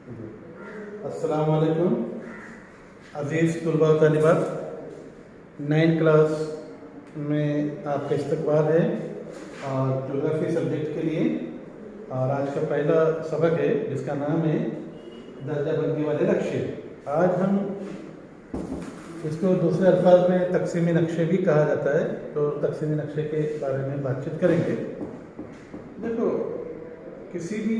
अस्सलाम वालेकुम अज़ीज़ तलबा व तालिबात। 9 क्लास में आपका इस्तकबाल है और ज्योग्राफी सब्जेक्ट के लिए। और आज का पहला सबक है जिसका नाम है दर्जाबंदी वाले नक्शे। आज हम इसको दूसरे अल्फाज में तकसीमी नक्शे भी कहा जाता है, तो तकसीमी नक्शे के बारे में बातचीत करेंगे। देखो, किसी भी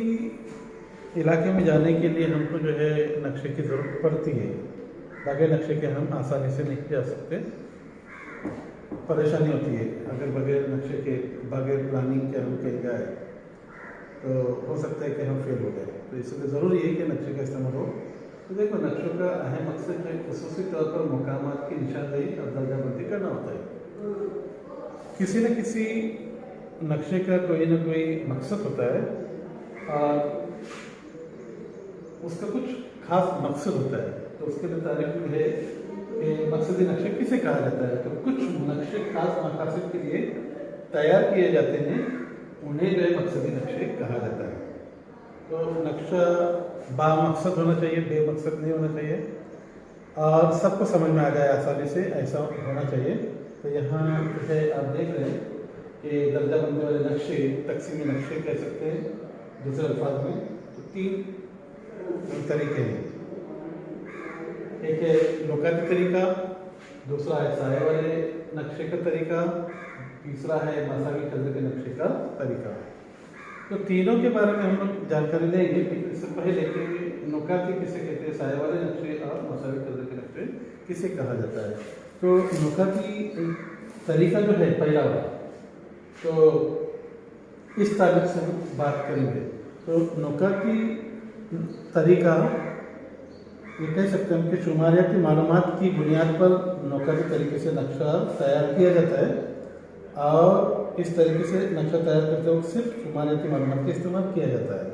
इलाके में जाने के लिए हमको जो है नक्शे की ज़रूरत पड़ती है। बगैर नक्शे के हम आसानी से नहीं जा सकते, परेशानी होती है। अगर बगैर नक्शे के बगैर प्लानिंग के हम कहीं जाए तो हो सकता है कि हम फेल हो गए। तो इसलिए ज़रूरी है कि नक्शे का इस्तेमाल हो। तो देखो, नक्शों का अहम मकसद जो है खुसूसी तौर पर मकामात की निशानदेही और दर्जाबंदी करना होता है। किसी न किसी नक्शे का कोई ना कोई मकसद होता है और उसका कुछ खास मकसद होता है। तो उसके लिए तारीफ है कि मकसदी नक्शे किसे कहा जाता है। तो कुछ नक्शे खास मकसद के लिए तैयार किए जाते हैं, उन्हें जो है मकसदी नक्शे कहा जाता है। तो नक्शा बामकसद होना चाहिए, बेमकसद नहीं होना चाहिए और सबको समझ में आ जाए आसानी से, ऐसा होना चाहिए। तो यहाँ जो है आप देख रहे हैं कि दर्जाबंदी वाले नक्शे तकसीमी नक्शे कह सकते हैं दूसरे अल्फाज में। तो 3 तरीके हैं। एक है लोकाती तरीका, दूसरा है साए वाले नक्शे का तरीका, तीसरा है मसावी कदर के नक्शे का तरीका। तो तीनों के बारे में हम लोग जानकारी लेंगे, लेकिन इससे पहले कि नुकाती किसे कहते हैं, साए वाले नक्शे और मसावी कदर के नक्शे किसे कहा जाता है। तो नुकाती तरीका जो है पहला वाला, तो इस तारीख से हम बात करेंगे। तो नुकाती तरीका ये कह सकते हैं कि शुमारियाती मालूमात की बुनियाद पर नुकाती तरीके से नक्शा तैयार किया जाता है और इस तरीके से नक्शा तैयार करते वक्त सिर्फ शुमारियाती मालूमात का इस्तेमाल किया जाता है।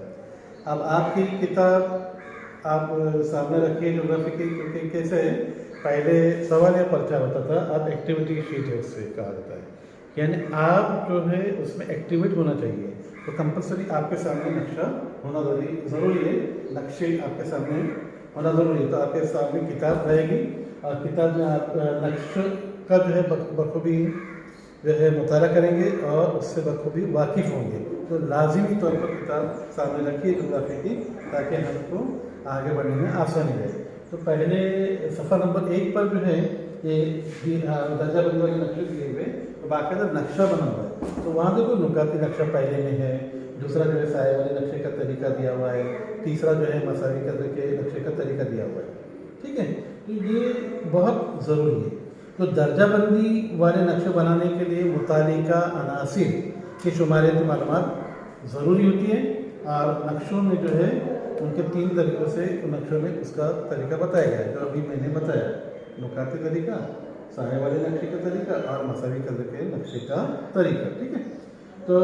अब आपकी किताब आप सामने रखिए ज्योग्राफी की, क्योंकि कैसे है पहले सवाल या पर्चा होता था, अब एक्टिविटी शीट है उससे कहा जाता है। यानी आप जो है उसमें एक्टिवेट होना चाहिए। तो कंपलसरी आपके सामने नक्शा होना ज़रूरी है, नक्शे आपके सामने होना ज़रूरी है। तो आपके सामने किताब रहेगी और किताब में आप नक्शे का जो है बखूबी जो है मुताला करेंगे और उससे बखूबी वाकिफ़ होंगे। तो लाजिमी तौर पर किताब सामने रखिए ज्योग्राफी की, ताकि हमको आगे बढ़ने में आसानी रहे। तो पहले सफ़ा नंबर 1 पर जो है ये दर्जाबंदी वाले नक्शे दिए हुए, तो बाकायदा नक्शा बना हुआ है। तो वहाँ देखो नुकाती नक्शा पहले में है, दूसरा जो है साए वाले नक्शे का तरीका दिया हुआ है, तीसरा जो है मसावी कदर के नक्शे का तरीका दिया हुआ है। ठीक है, तो ये बहुत ज़रूरी है। तो दर्जाबंदी वाले नक्शे बनाने के लिए मुतालिका अनासिर की शुमारियाती मालूमात ज़रूरी होती है और नक्शों में जो है उनके 3 तरीक़ों से नक्शों में उसका तरीका बताया गया है, जो अभी मैंने बताया, नुकाती तरीका, साए वाले नक्शे का तरीका और मसावी कदर के नक्शे का तरीका। ठीक है, तो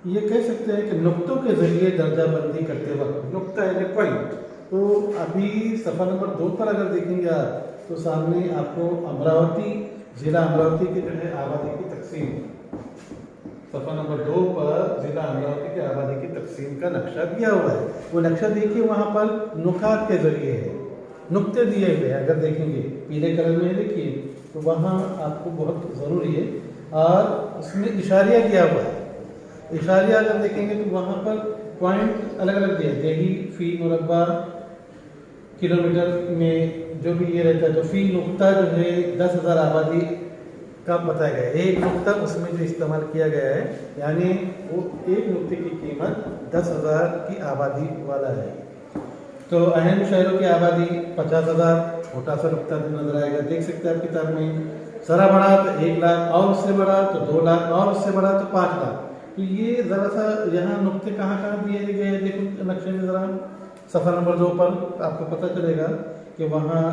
ये कह सकते हैं कि नुक्तों के ज़रिए दर्जाबंदी करते वक्त, नुक्ता यानी पॉइंट। तो अभी सफ़ा नंबर 2 पर अगर देखेंगे आप, तो सामने आपको अमरावती, ज़िला अमरावती की जो है आबादी की तकसीम, सफ़ा नंबर 2 पर ज़िला अमरावती के आबादी की तकसीम का नक्शा दिया हुआ है। वो नक्शा देखिए, वहाँ पर नुकात के ज़रिए है, नुक्ते दिए हुए हैं। अगर देखेंगे पीले कलर में देखिए, तो वहाँ आपको बहुत ज़रूरी है और उसमें इशारिया दिया हुआ है। इशारिया अगर देखेंगे तो वहाँ पर पॉइंट अलग अलग दिए, देही फी मुरब्बा किलोमीटर में जो भी ये रहता है। तो फी नुक्ता जो है 10,000 आबादी का बताया गया है। एक नुक्ता उसमें जो इस्तेमाल किया गया है, यानी वो एक नुक्ते की कीमत 10,000 की आबादी वाला है। तो अहम शहरों की आबादी 50,000, छोटा सा नुक्ता नजर आएगा, देख सकते हैं आप किताब में। ज़रा बड़ा तो 1 लाख, और उससे बड़ा तो 2 लाख, और उससे बड़ा तो 5 लाख। तो ये ज़रा सा यहाँ नुक्ते कहाँ कहाँ दिए गए हैं, देखो नक्शे में ज़रा सफ़ा नंबर 2 पर आपको पता चलेगा कि वहाँ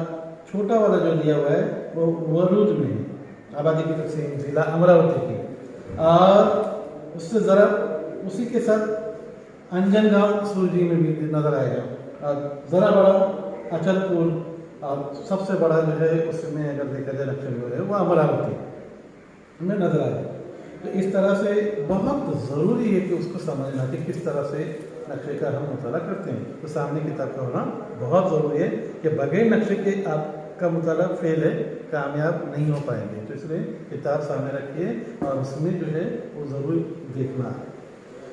छोटा वाला जो दिया हुआ है वो वरूज में है, आबादी की तकसीम ज़िला अमरावती की। और उससे ज़रा उसी के साथ अंजनगांव सूरजी में भी नज़र आएगा। और ज़रा बड़ा अचलपुर, और सबसे बड़ा जो है उसमें अगर देखा जाए नक्शे में है वो अमरावती में नज़र आएगा। तो इस तरह से बहुत ज़रूरी है कि उसको समझना कि किस तरह से नक्शे का हम मुताला करते हैं। तो सामने किताब का होना बहुत ज़रूरी है कि बगैर नक्शे के आपका मुताला फेल है, कामयाब नहीं हो पाएंगे। तो इसलिए किताब सामने रखिए और उसमें जो है वो ज़रूर देखना।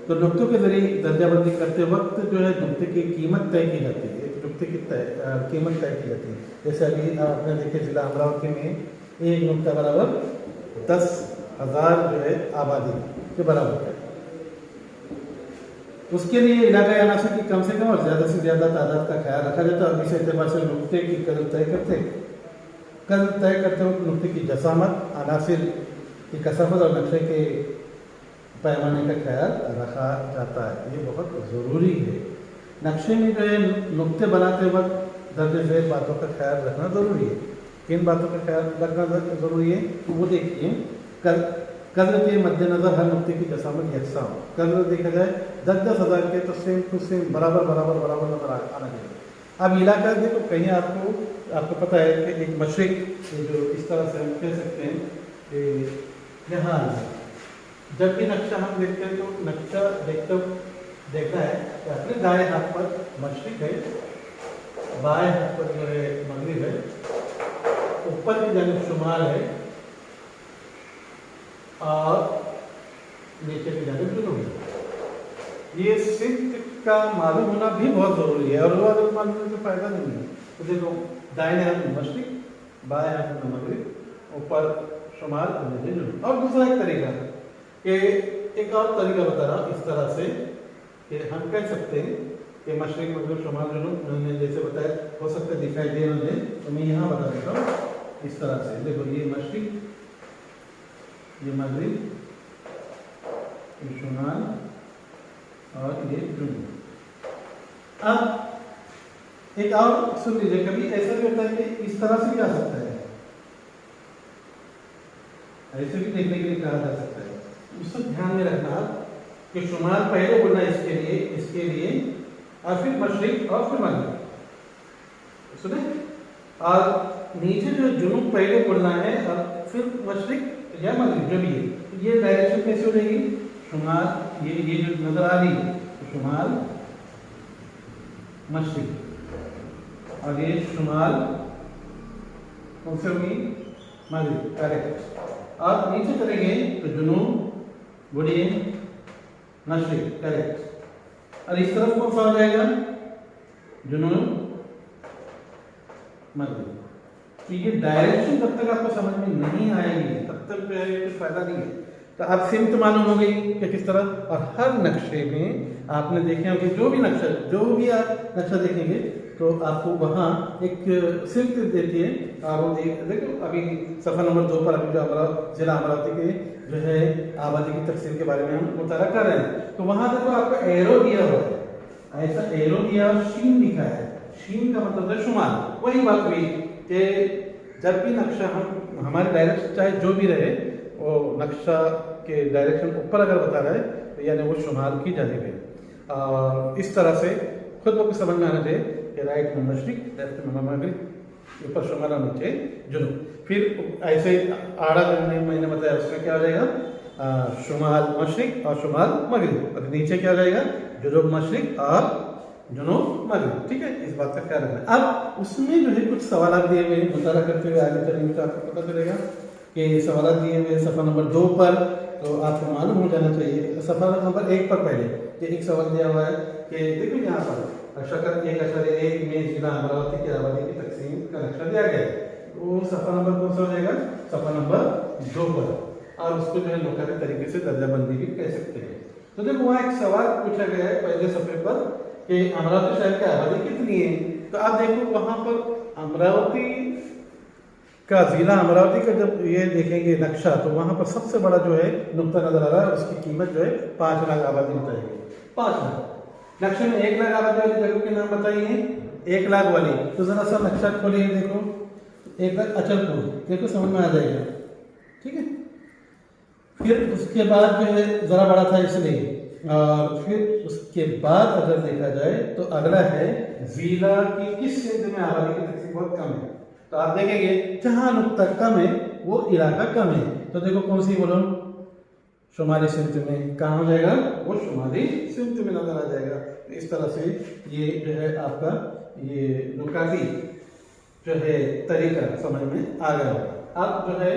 तो नुक्तों के ज़रिए दर्जाबंदी करते वक्त जो है नुक्ते की कीमत तय की जाती है, एक नुक्ते की कीमत तय की जाती है। जैसे अभी आपने देखे जिला अमरावती में एक नुक्ता बराबर 10,000 जो है आबादी के बराबर है। उसके लिए इलाका अनासर की कम से कम और ज़्यादा से ज़्यादा तादाद का ख्याल रखा जाता है और इस एतबार से नुक्ते की कदर तय करते वक्त नुक्ते की जसामत, अनासिर की कसमत और नक्शे के पैमाने का ख्याल रखा जाता है। ये बहुत ज़रूरी है। नक्शे में जो है नुक्ते बनाते वक्त दर्ज झेल बातों का ख्याल रखना ज़रूरी है। किन बातों का ख्याल रखना ज़रूरी है तो वो देखिए, कदर के मद्देनज़र हर नुक्ते की जसामत यकसा हो। कदर देखा जाए 10,000 के तो सेम टू सेम बराबर नज़र आना चाहिए। अब इलाका देखो कहीं आपको पता है कि एक मशरिक जो इस तरह से हम कह सकते हैं कि यहाँ जब भी नक्शा हम देखते हैं तो नक्शा देखना है कि अपने दाएं हाथ पर मशरिक है, बाएं हाथ पर जो है मगरिब है, ऊपर की जानिब शुमाल है और नीचे की जानिब जुनूब है। ये सिर्फ का मालूम होना भी बहुत ज़रूरी है और वो अगर मालूम होने से फ़ायदा नहीं है। तो देखो दाएं हाथ में मशरिक, बाएं हाथ में मगरिब, ऊपर शुमाल और नीचे जुनूब। और दूसरा एक तरीका है कि एक और तरीका बता रहा हूँ इस तरह से कि हम कह सकते हैं कि मशरिक मगरिब शुमाल जुनूब मैंने जैसे बताया, हो सकता है दिखाई दे न दे, तो मैं यहाँ बता देता हूँ इस तरह से। देखो ये मशरिक, ये मगरिब, ये शुमाल और ये जुनूब। अब एक और सुन लीजिए, कभी ऐसा भी होता है कि इस तरह से भी आ सकता है, ऐसे भी देखने के लिए कहा जा सकता है। उसको ध्यान में रखना कि शुमाल पहले बोलना इसके लिए और फिर मशरिक और फिर मगरिब, सुने, और नीचे जो जुनूब पहले बोलना है और फिर मशरिक या मगरिब जो भी है। तो ये डायरेक्शन कैसे हो जाएगी, शुमाल ये जो नजर आ रही है तो शुमाल मशरिक और ये शुमाल कौन से होगी, मगरिब, करेक्ट। और नीचे करेंगे तो जुनूब बोलिए मशरिक, करेक्ट। और इस तरफ कौन सा हो जाएगा, जुनूब मगरिब। तो ये डायरेक्शन जब तक आपको समझ में नहीं आएगी तब तक जो है कुछ फायदा नहीं है। तो आप सिमत मालूम हो गई कि किस तरह, और हर नक्शे में आपने देखे होंगे जो भी आप नक्शा देखेंगे तो आपको वहाँ एक सिमत देती है। और वो देखो अभी सफ़ा नंबर 2 पर अभी जो जिला अमरावती के जो है आबादी की तकसीम के बारे में हम मुताला कर रहे हैं, तो वहाँ देखो आपको एरो दिया हुआ है, ऐसा एरो दिया, शीन लिखा है। शीन का मतलब है शुमाल। वही बात हुई कि जब भी नक्शा हमारे डायरेक्शन चाहे जो भी रहे, वो नक्शा के डायरेक्शन ऊपर अगर बता रहा है तो यानी वो शुमाल की जानिब है। और इस तरह से खुद को समझ में आना चाहिए कि राइट में मशरिक, लेफ्ट में मगरिब, ऊपर शुमाल और नीचे जुनूब। फिर ऐसे आड़ा जो मैंने बताया उसमें क्या हो जाएगा, शुमाल मशरिक और शुमाल मगरिब, और नीचे क्या हो जाएगा, जुनूब मशरिक और जुनूब मगरिब। ठीक है, इस बात का ख्याल रखना। अब उसमें जो है कुछ सवाल दिए हुए हैं, मुताला करते हुए आगे चलेंगे तो आपको पता चलेगा कि सवाल दिए हुए सफ़ा नंबर 2 पर, तो आपको मालूम हो जाना चाहिए। सफ़ा नंबर 1 पर पहले ये एक सवाल दिया हुआ है कि देखो यहाँ पर शक्ल 1 में जिला अमरावती की आबादी की तकसीम का नक्शा दिया गया है। वो सफ़ा नंबर कौन सा हो जाएगा, सफ़ा नंबर 2 पर, और उसको जो है नुक्ते तरीके से दर्जाबंदी भी कह सकते हैं। तो देखो वहाँ एक सवाल पूछा गया है पहले सफ़े पर कि अमरावती शहर की आबादी कितनी है। तो आप देखो वहाँ पर अमरावती का जिला अमरावती का जब ये देखेंगे नक्शा तो वहाँ पर सबसे बड़ा जो है नुक्ता नजर आ रहा है, उसकी कीमत जो है 5 लाख आबादी बताएगी। 5 लाख नक्शे में 1 लाख आबादी वाली जगह के नाम बताइए, 1 लाख वाली। तो जरा सा नक्शा खोलिए, देखो 1 लाख अचलपुर, देखो समझ में आ जाएगा। ठीक है, फिर उसके बाद जो है जरा बड़ा था इसलिए, और फिर उसके बाद अगर देखा जाए तो अगला है जिला की किस क्षेत्र में आबादी की तकसीम बहुत कम है। तो आप देखेंगे जहां नुक्ता कम है वो इलाका कम है। तो देखो कौन सी बोलो, शुमारी सिमत में कहाँ हो जाएगा, वो शुमारी सिमत में नजर आ जाएगा। इस तरह से ये जो है आपका ये नुकाती जो है तरीका समझ में आ गया होगा। अब जो है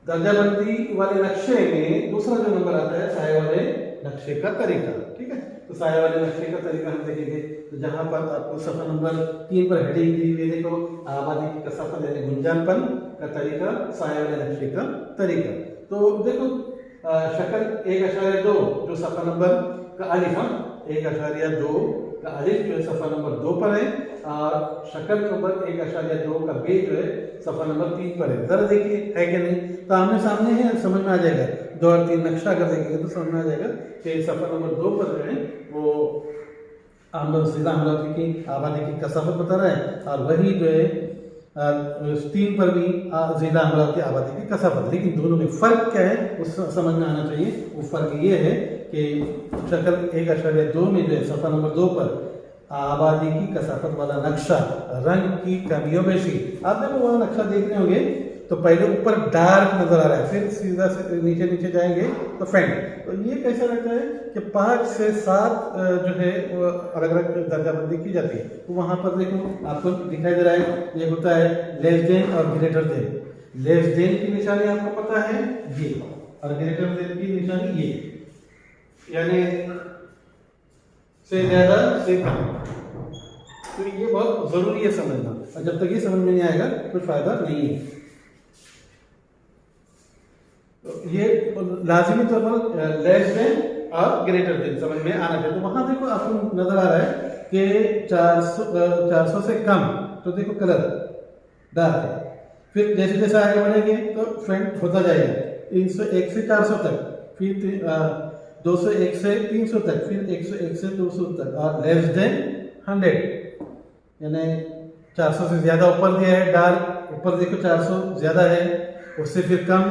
दर्जाबंदी वाले नक्शे में दूसरा जो नंबर आता है साए वाले नक्शे का तरीका। ठीक है, तो साए वाले नक्शे का तरीका हम देखेंगे। तो जहाँ पर आपको सफा नंबर 3 पर हेडिंग दी हुई है, देखो आबादी की कसरत यानी गुंजानपन का तरीका, साए वाले नक्शे का तरीका। तो देखो शक्ल 1.2 जो सफा नंबर का अलिफ, 1.2 का अलिफ जो है सफा नंबर 2 पर है, और शक्ल नंबर 1.2 का बे जो है सफा नंबर 3 पर है। जरा देखिए है कि नहीं, तो आमने सामने है, समझ में आ जाएगा। 2 और 3 नक्शा अगर देखेंगे तो समझ में आ जाएगा कि सफा नंबर 2 पर जो है वो जिला अमरावती की आबादी की कसरत बता रहा है, और वही जो है 3 पर भी जिला अमरावती आबादी की कसरत। लेकिन दोनों में फर्क क्या है उस समझ में आना चाहिए। वो फर्क ये है कि शक्ल 1.2 में जो है सफा नंबर 2 पर आबादी की कसरत वाला नक्शा, रंग की कमियों बेशी, आप देखो वहाँ नक्शा देख रहे होंगे तो पहले ऊपर डार्क नजर आ रहा है, फिर सीधा से नीचे नीचे जाएंगे तो फेंट। तो ये कैसा रहता है कि 5 से 7 जो है वो अलग अलग दर्जाबंदी की जाती है। तो वहाँ पर देखो आपको दिखाई दे रहा है, ये होता है लेस देन और ग्रेटर देन। लेस देन की निशानी आपको पता है ये, और ग्रेटर देन की निशानी ये, यानी से ज्यादा से कम। तो ये बहुत जरूरी है समझना, और जब तक ये समझ में नहीं आएगा कुछ फायदा नहीं है। तो ये लाजिमी तौर पर लेस देन और ग्रेटर देन समझ में आना चाहिए। तो वहां देखो आपको नजर आ रहा है कि 400 से कम, तो देखो कलर डार्क है। फिर जैसे जैसे आगे बढ़ेंगे तो फेंट होता जाएगा 301 से 400 तक, फिर 201 से 300 तक, फिर 101 से 200 तक, और लेस देन 100 यानी 400 से ज्यादा ऊपर दिया है डार्क, ऊपर देखो 400 ज्यादा है, उससे फिर कम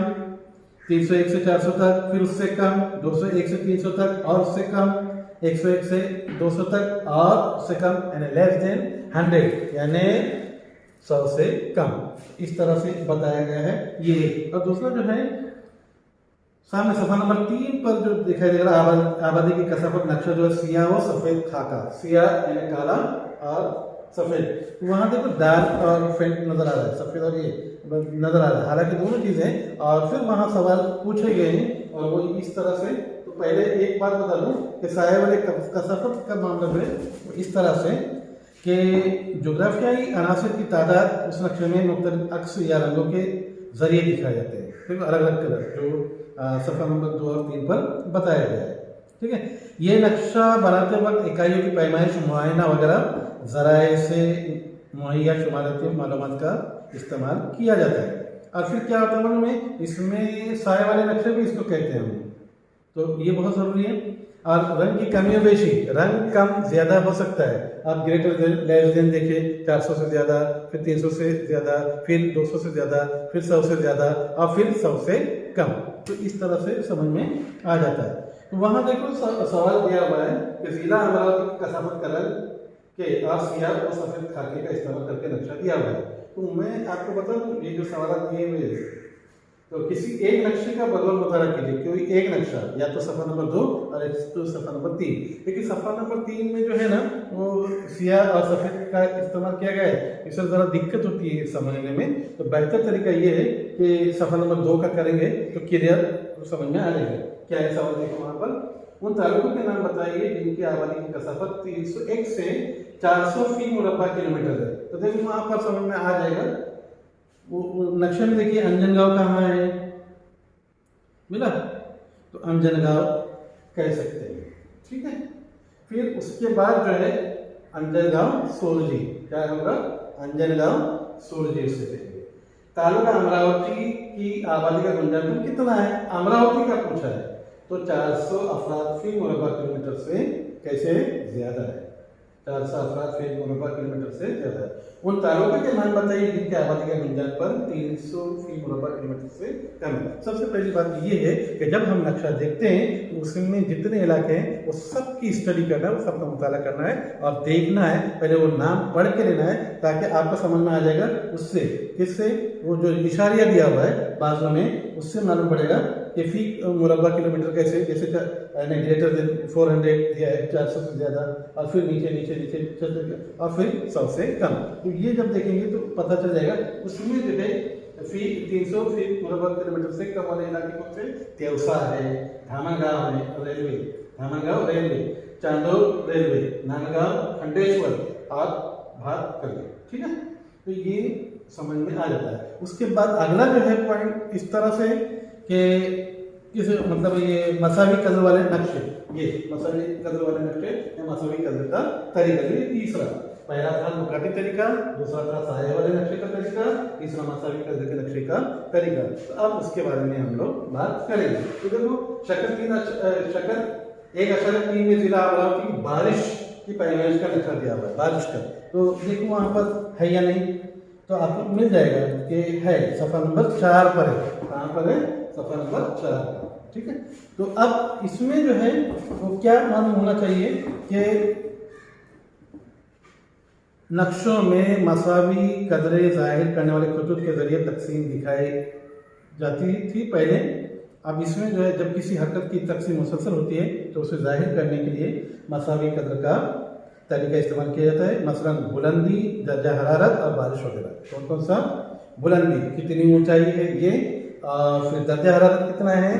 301 से 400 तक, फिर उससे कम 201 से 300 तक, और उससे कम 101 से 200 तक, और उससे कम यानी लेस देन 100 यानी 100 से कम। इस तरह से बताया गया है ये। और दूसरा जो है सामने सफा नंबर 3 पर जो दिखाई दे रहा है आबादी की कसरत नक्शा जो है सियाह व सफेद खाका, सियाह यानी काला और सफेद। वहां देखो डार्क और फेंट नजर आ रहा है, सफेद और ये नजर आ रहा है, हालांकि दोनों चीजें। और फिर वहां सवाल पूछे गए हैं और वो इस तरह से। तो पहले एक बात बता दूं कि साए वाले कसरत का मामला जो है इस तरह से कि जोग्राफियाई अनासर की तादाद उस नक्शे में मुख्तलिफ अक्स या रंगों के जरिए दिखाए जाते हैं, क्योंकि अलग अलग कलर जो सफा नंबर 2 और 3 पर बताया गया है। ठीक है, ये नक्शा बनाते वक्त इकाइयों की पैमाइश, मुआयना वगैरह जराए से मुहैया शुमारती मालूमात का इस्तेमाल किया जाता है। और फिर क्या होता है मालूम है, इसमें साए वाले नक्शे भी इसको कहते हैं हम, तो ये बहुत ज़रूरी है। और रंग की कमी बेशी, रंग कम ज़्यादा हो सकता है। आप ग्रेटर लेस देन देखिए, 400 से ज़्यादा, फिर 300 से ज़्यादा, फिर 200 से ज़्यादा, फिर 100 से ज़्यादा, और फिर 100 से कम। तो इस तरह से समझ में आ जाता है। तो वहाँ देखो सवाल दिया हुआ है कि जिला अमरावती की कसरत का रंग के सियाह और सफेद खाके का इस्तेमाल करके नक्शा दिया हुआ है। तो मैं आपको बता दूं ये जो सवाल दिए हुए हैं, तो किसी एक नक्शे का बदल मुतारा कीजिए, कोई एक नक्शा, या तो सफा नंबर 2 और एक तो सफा नंबर 3। लेकिन सफा नंबर 3 में जो है ना वो सियाह और सफेद का इस्तेमाल किया गया है, इसमें ज़रा दिक्कत होती है समझने में। तो बेहतर तरीका ये है कि सफा नंबर 2 का करेंगे तो क्लियर समझ में आ जाएगा। क्या है सवाल देखो वहाँ पर, उन तालुकों के नाम बताइए जिनकी आबादी की कसरत 301 से 400 फी मुरब्बा किलोमीटर है। तो देखो वहाँ पर समझ में आ जाएगा। वो नक्शे में देखिए अंजनगांव कहाँ है, मिला, तो अंजनगांव कह सकते हैं। ठीक है, फिर उसके बाद जो है अंजनगांव सोलजी, क्या होगा, अंजनगांव सोलजी से देखेंगे। तालुका अमरावती की आबादी का गुंजाइश कितना है, अमरावती का पूछा है, तो 400 अफराद फी मुरब्बा किलोमीटर से कैसे ज्यादा है, 400 अफराद फी मुरब्बा किलोमीटर से ज्यादा है। उन तालुका के नाम बताइए जिनकी आबादी का गुंजाइश पर 300 फी मुरब्बा किलोमीटर से कम है। सबसे पहली बात ये है कि जब हम नक्शा देखते हैं तो उसमें जितने इलाके हैं वो सबकी स्टडी करना है, वो सबका मुताला करना है और देखना है। पहले वो नाम पढ़ के लेना है ताकि आपको समझ में आ जाएगा। उससे किससे, वो जो इशारिया दिया हुआ है बाजू में, उससे मालूम पड़ेगा कि फी मुरबा किलोमीटर कैसे, जैसे ग्रेटर देन 400 दिया है, 400 से ज़्यादा, और फिर नीचे नीचे नीचे चलते गए, और फिर 100 से कम। तो ये जब देखेंगे तो पता चल जाएगा। उसमें जो है फी 300 फीट मुरबा किलोमीटर से कम वाले इलाके कौन से, तेवसा है, धामनगांव है railway, Dhamangaon railway, Chandod railway, Nandgaon, Khandeshwar और भातखंडे, ठीक है। तो ये समझ में आ जाता है। उसके बाद अगला जो है पॉइंट इस तरह से कि किस मतलब ये मसावी कदर वाले नक्शे, ये मसावी कदर वाले नक्शे या मसावी कदर का तरीका, ये तीसरा, पहला था मुकाटी तरीका, दूसरा था साये वाले नक्शे का तरीका, तीसरा मसावी कदर के नक्शे का तरीका। तो अब उसके बारे में हम लोग बात करेंगे। तो देखो शक्ल 1.3 में जिला अमरावती की बारिश की पैमाइश का नक्शा दिया हुआ है, बारिश का। तो देखो वहाँ पर है या नहीं, तो आपको मिल जाएगा कि है, सफ़ा नंबर 4 पर है। कहाँ पर है, सफ़ा नंबर 4 पर, ठीक है। तो अब इसमें जो है वो क्या मालूम होना चाहिए कि नक्शों में मसावी कदरें जाहिर करने वाले खतूत के जरिए तकसीम दिखाई जाती थी पहले। अब इसमें जो है जब किसी हरकत की तकसीम मुसलसल होती है तो उसे जाहिर करने के लिए मसावी कदर का तरीका इस्तेमाल किया जाता है। मसलन बुलंदी, दर्जा हरारत और बारिश वगैरह। कौन कौन सा, बुलंदी कितनी ऊंचाई है ये, और फिर दर्जा हरारत कितना है,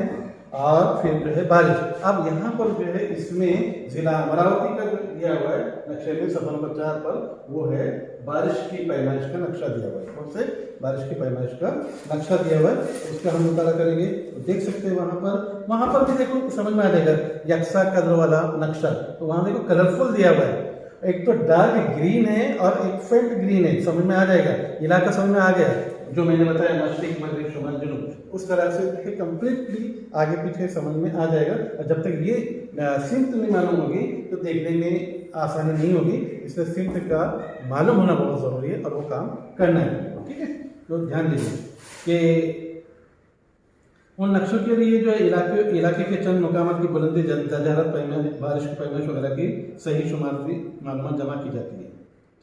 और फिर जो है बारिश। अब यहाँ पर जो है इसमें जिला अमरावती का जो दिया हुआ है नक्शे में सफ़ा नंबर 4 पर, वो है बारिश की पैमाइश का नक्शा दिया हुआ है। कौन से, बारिश की पैमाइश का नक्शा दिया हुआ है, उसका हम मुताला करेंगे। तो देख सकते हैं वहाँ पर भी देखो समझ में आ जाएगा, यकसा कलर वाला नक्शा। तो वहाँ देखो कलरफुल दिया हुआ है, एक तो डार्क ग्रीन है और एक फेंट ग्रीन है, समझ में आ जाएगा, इलाका समझ में आ गया। जो मैंने बताया मशरिक मगरिब शुमाल जुनूब, उस तरह से कंप्लीटली आगे पीछे समझ में आ जाएगा। और जब तक ये सिमत नहीं मालूम होगी तो देखने में आसानी नहीं होगी, इसलिए सिमत का मालूम होना बहुत ज़रूरी है और वो काम करना है, ठीक है। तो ध्यान दीजिए कि उन नक्शों के लिए जो है इलाके के चंद मुकामात की बुलंदी, दर्जाहरारत, बारिश की पैमाइश वगैरह की सही शुमारी मालूमात जमा की जाती है,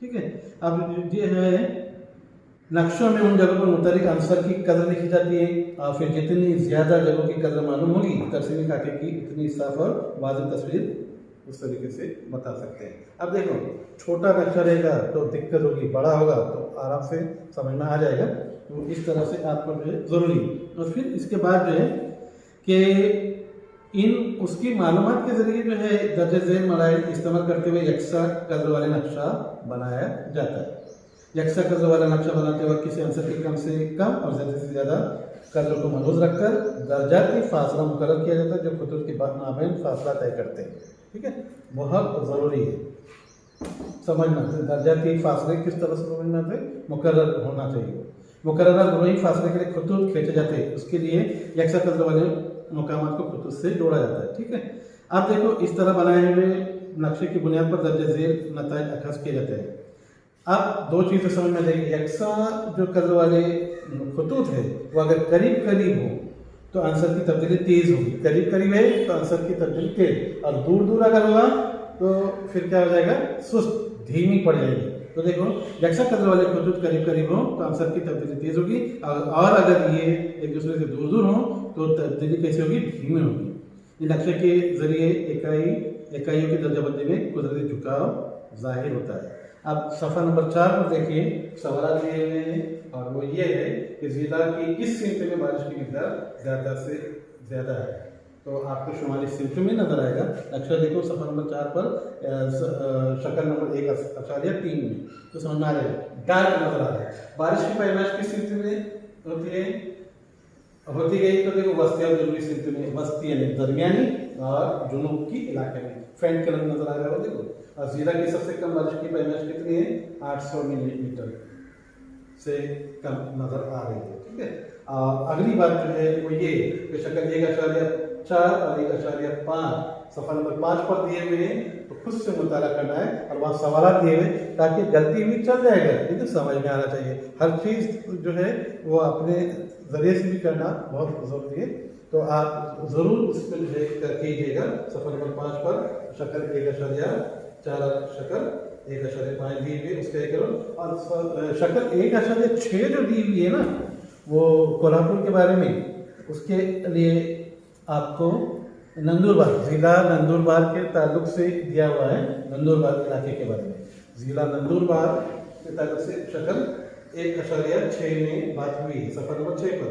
ठीक है। अब ये है नक्शों में उन जगहों पर मुतल्लिक आंसर की कदर लिखी जाती है, और फिर जितनी ज़्यादा जगहों की कदर मालूम होगी तरसीमी कांटे की इतनी साफ और वाज़ेह तस्वीर उस तरीके से बता सकते हैं। अब देखो छोटा नक्शा रहेगा तो दिक्कत होगी, बड़ा होगा तो आराम से समझ में आ जाएगा। तो इस तरह से आपको जो है ज़रूरी। और फिर इसके बाद जो है कि उसकी मालूमात के ज़रिए जो है दर्ज झेल मराइल इस्तेमाल करते हुए यकसा कदर वाले नक्शा बनाया जाता है। यकसा कदर वाला नक्शा बनाते वक्त किसी आंसर की कम से कम और ज़्यादा से ज़्यादा कदर को मलूज़ रखकर दर्जाती फासला मुकर्रर किया जाता है, जो खतूत के माबैन फासला तय करते हैं, ठीक है। बहुत ज़रूरी है समझना, दर्जाती फासले किस तरह से समझना है, मुकर्रर होना चाहिए। मुकर्रर गुरोही फासले के लिए खतूत खींचे जाते हैं, उसके लिए यकसा कदर वाले मकामात को खतूत से जोड़ा जाता है, ठीक है। अब देखो इस तरह बनाए हुए नक्शे की बुनियाद पर दर्ज झेल नताइज अखज़ किए जाते हैं। अब दो चीज़ें समझ में आएगी, यकसा जो कदर वाले खतूत है वो अगर करीब करीब हो तो आंसर की तब्दीली तेज़ होगी, करीब करीब है तो आंसर की तब्दीली तेज, और दूर दूर अगर होगा तो फिर क्या हो जाएगा, सुस्त, धीमी पड़ जाएगी। तो देखो यकसा कदर वाले खतूत करीब करीब हो तो आंसर की तब्दीली तेज़ होगी, और अगर ये एक दूसरे से दूर दूर हो तो तब्दीली कैसी होगी, धीमी होगी। ये नक्शे के जरिए इकाइयों की दर्जाबंदी में कुदरती झुकाव जाहिर होता है। अब सफ़ा नंबर 4 पर देखिए सवाल दिए हुए हैं, और वो ये है कि जिला की किस सिमत में बारिश की मिकदार ज़्यादा से ज़्यादा है। तो आपको शुमारी सिमत में नजर आएगा। नक्शा देखो सफ़ा नंबर 4 पर शक्ल नंबर 1.3 में, तो समझ में आ रहा है, डार्क नजर आ रहा है। बारिश की पैमाइश किस सिमत में होती गई, तो देखो वस्ती और जुनूबी सिमत में, वस्ती यानी दरमियानी और जुनूब की इलाके में फेंट कलर नजर आ रहा है, देखो। और ज़िला की सबसे कम बारिश की पैमाइश कितनी है, 800 मिलीमीटर से कम नजर आ रही है, ठीक है। अगली बात जो है वो ये कि शक्ल 1.4 और 1.5 सफ़ा नंबर 5 पर दिए हुए हैं, तो खुद से मुताला करना है, और वहाँ सवाल दिए हुए ताकि गलती भी चल जाएगा, लेकिन समझ में आना चाहिए। हर चीज़ जो है वो अपने ज़रिए से भी करना बहुत ज़रूरी है। तो आप ज़रूर इसमें जो है कीजिएगा। सफ़ा नंबर 5 पर शक्ल 1.4 शक्ल 1.5 दी हुई, उसका करो। और शक्ल 1.6 जो दी हुई है ना, वो कोल्हापुर के बारे में, उसके लिए आपको नंदुरबार, जिला नंदुरबार के ताल्लुक से दिया हुआ है, नंदुरबार इलाके के बारे में। जिला नंदुरबार के ताल्लुक से शक्ल 1.6 में बात हुई है, सफर नंबर 6 पर।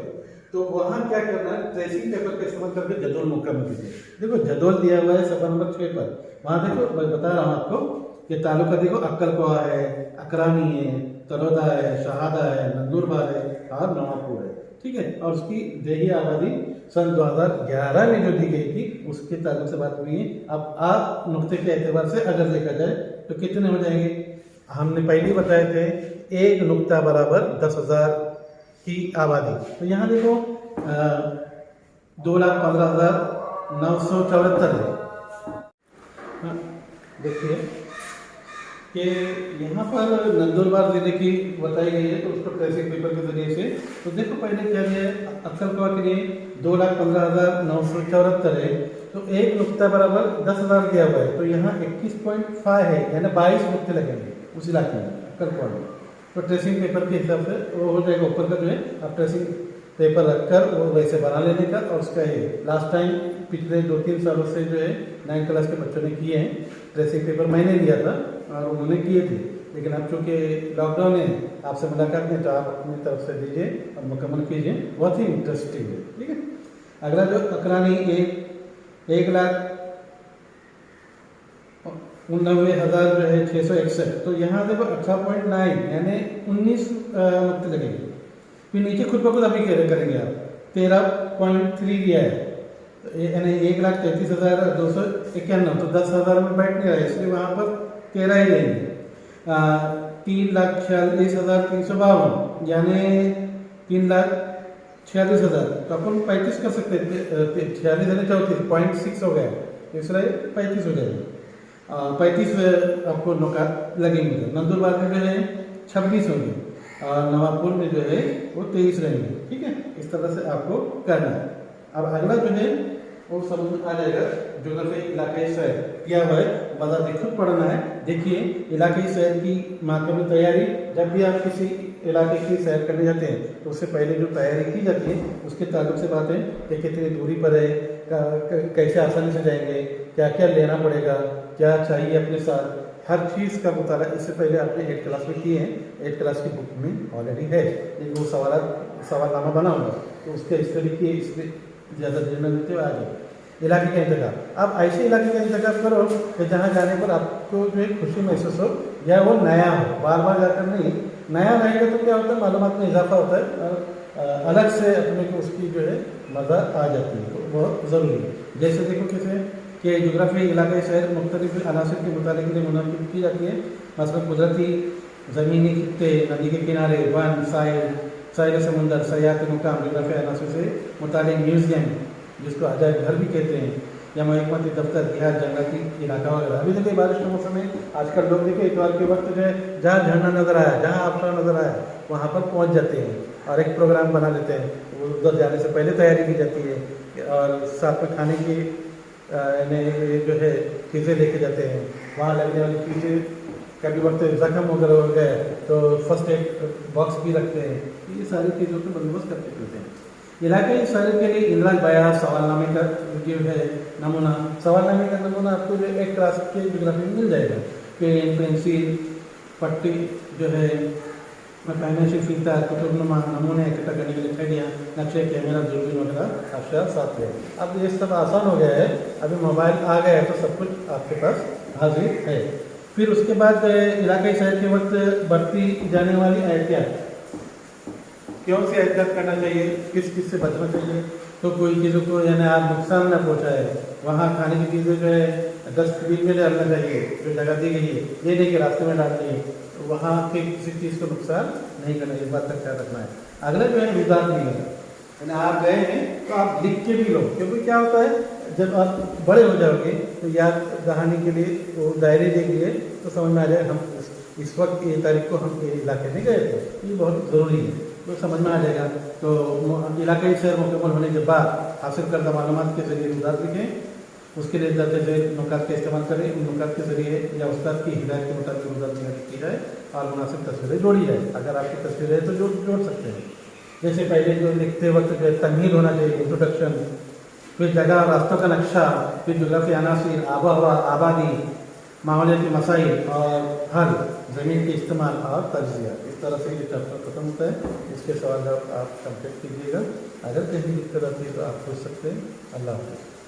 तो वहाँ क्या करना है, ट्रेसिंग पेपर का इस्तेमाल करके जदोल मुकम्मल कीजिए। देखो जदोल दिया हुआ है सफर नंबर 6 पर, वहाँ देखो मैं बता रहा हूँ आपको कि तालुका देखो अक्कलकोआ है, अकरानी है, तरोदा है, शहादा है, नंदुरबार है और नवापुर है, ठीक है। और उसकी देही आबादी सन 2011 में जो दी गई थी उसके ताल्लुक से बात हुई है। अब आप नुक्ते के एतबार से अगर देखा जाए तो कितने हो जाएंगे, हमने पहले ही बताए थे 1 नुक्ता बराबर 10,000 की आबादी। तो यहाँ देखो 2,15,974 है। देखिए कि यहाँ पर नंदुरबार जिले की बताई गई है, तो उसको ट्रेसिंग पेपर के जरिए से, तो देखो पहले क्या दिया है, अक्कलकोआ के लिए 2,15,974 है, तो 1 नुक्ता बराबर 10,000 दिया हुआ है, तो यहाँ 21.5 है, यानी 22 नुक्ते लगेंगे उस इलाके में अक्कलकोआ में। तो ट्रेसिंग पेपर के हिसाब से वो हो जाएगा ऊपर का जो है, अब ट्रेसिंग पेपर रखकर वो वैसे बना लेने का। और उसका ये लास्ट टाइम पिछले 2-3 सालों से जो है 9th क्लास के बच्चों ने किए हैं, ट्रेसिंग पेपर मैंने लिया था और उन्होंने किए थे, लेकिन अब चूँकि लॉकडाउन है, आपसे मुलाकात नहीं, तो आप अपनी तरफ से दीजिए और मुकम्मल कीजिए, बहुत ही इंटरेस्टिंग है, ठीक है। अगला जो अकरानी 1,99,000 जो है 661, तो यहाँ देखो 18.9 यानी 19 नुक्ते लगेंगे। फिर नीचे खुद ब खुद अभी करेंगे आप 13.3 दिया है, यानी 1,33,291, तो 10,000 में बैठ नहीं रहा है, इसलिए वहाँ पर 13 ही रहेंगे। 3,46,352 यानी 3,46,000, तो अपन 35 कर सकते हैं, 46 यानी 34.6 हो गया, इसलिए 35 हो जाएगा। 35 आपको नौका लगेंगे। नंदुरबार में जो है 26 होंगे और नवापुर में जो है वो 23 रहेंगे, ठीक है। इस तरह से आपको करना है। अब अगला जो है वो समझ में आ जाएगा, ज्योग्राफी इलाकाई शहर किया हुआ है, बता खुद पढ़ना है। देखिए इलाकाई शहर की मातमी तैयारी, जब भी आप किसी इलाके की सैर करने जाते हैं तो उससे पहले जो तैयारी की जाती है उसके ताल्लुक से बातें कि कितनी दूरी पर है, कैसे आसानी से जाएंगे, क्या क्या लेना पड़ेगा, क्या चाहिए अपने साथ, हर चीज़ का मुताला इससे पहले आपने 8th क्लास में किए हैं। 8th क्लास की बुक में ऑलरेडी है, लेकिन वो सवालनामा बना हुआ, तो उसके स्टडी किए, इसलिए ज़्यादा देर न देते हुए आ जाए। इलाके का इंतजाम, आप ऐसे इलाके का इंतजाम करो कि जहाँ जाने पर आपको जो है खुशी महसूस हो या वो नया हो, बार बार जाकर नहीं। नया रहेगा तो क्या होता है, मालूमात में इजाफा होता है और अलग से अपने को उसकी जो है मज़ा आ जाती है, तो बहुत ज़रूरी है। जैसे देखो कैसे कि जोग्राफी इलाके शहर मुख्तलिफ अनासर के मुताले के लिए मुनक़िद की जाती है, मसलन कुदरती ज़मीनी खित्ते, नदी के किनारे, वन, साहिल समुंदर, सयाहती मुकाम, जोग्राफी अनासर से मुतालिक म्यूज़ियम जिसको अजायब घर भी कहते हैं, या महकमती दफ्तर, बिहार, जंगलाती इलाका वगैरह। अभी देखिए बारिश के मौसम में आजकल लोग देखिए इतवार के वक्त जो है जहाँ झरना नज़र आया, जहाँ आबशार नज़र आया, वहाँ पर पहुँच जाते हैं और एक प्रोग्राम बना लेते हैं। वो उधर जाने से पहले तैयारी की जाती है और साथ में खाने की जो है चीज़ें लेके जाते हैं। वहाँ लगने वाली चीज़ें, कभी वक्त जख्म वगैरह हो गए तो फर्स्ट एड बॉक्स भी रखते हैं। ये सारी चीज़ों का बंदोबस्त करके चलते हैं। इलाकाई शहर के लिए इंदिराज बयान सवालनामे का जो है नमूना, सवालनामे का नमूना आपको जो 1 क्लास के जोग्राफी में मिल जाएगा। पेन, पेंसिल, पट्टी जो है, पैमाइशी फीता, कुतुबनुमा, नमूने इकट्ठा करने के लिए थैलियाँ, नक्शे, कैमरा, दूरबीन वगैरह अशिया साथ में। अब ये सब आसान हो गया है, अभी मोबाइल आ गया है तो सब कुछ आपके पास हाजिर है। फिर उसके बाद इलाकाई शहर के वक्त बरती जाने वाली एहतियात, क्यों से एहतियात करना चाहिए, किस किस से बचना चाहिए, तो कोई चीज़ों को यानी आप नुकसान न पहुँचाए। वहाँ खाने की चीज़ें जो है डस्टबिन में डालना चाहिए, जो जगह दी गई है ये नहीं कि रास्ते में डालनी है, वहाँ के किसी चीज़ को नुकसान नहीं करना, इस बात का ख्याल रखना है। अगला जो है रुझान भी है, यानी आप गए हैं तो आप लिख के भी लो, क्योंकि क्या होता है जब आप बड़े हो जाओगे तो याद दहानी के लिए वो डायरी देंगे तो समझ में आ जाए हम इस वक्त ये तारीख को हम ये इलाके में गए थे, ये बहुत ज़रूरी है, तो समझ में आ जाएगा। तो इलाकाई शहर मुकम्मल होने के बाद हासिल करदा मालूमात के जरिए रुझान लिखें, उसके लिए दर्ज झेल नुकात का इस्तेमाल करें, उन नुकात के जरिए या उस्ताद की हिदायत के मुताबिक रुझान तैयार की जाए और मुनासिब तस्वीरें जोड़ी जाए। अगर आपकी तस्वीरें है तो जोड़ सकते हैं। जैसे पहले जो लिखते वक्त जो तमहीद होना चाहिए, इंट्रोडक्शन, फिर जगह और रास्तों का नक्शा, फिर जोग्राफी अनासिर, आबो हवा, आबादी, माहौलियाती मसाइल और हल, ज़मीन के इस्तेमाल और तजिया। इस तरह से ये चैप्टर खत्म होता है। इसके सवाल जवाब आप कंप्लीट कीजिएगा। अगर कहीं दिक्कत आती है तो आप पूछ सकते हैं। अल्लाह हाफ़िज़।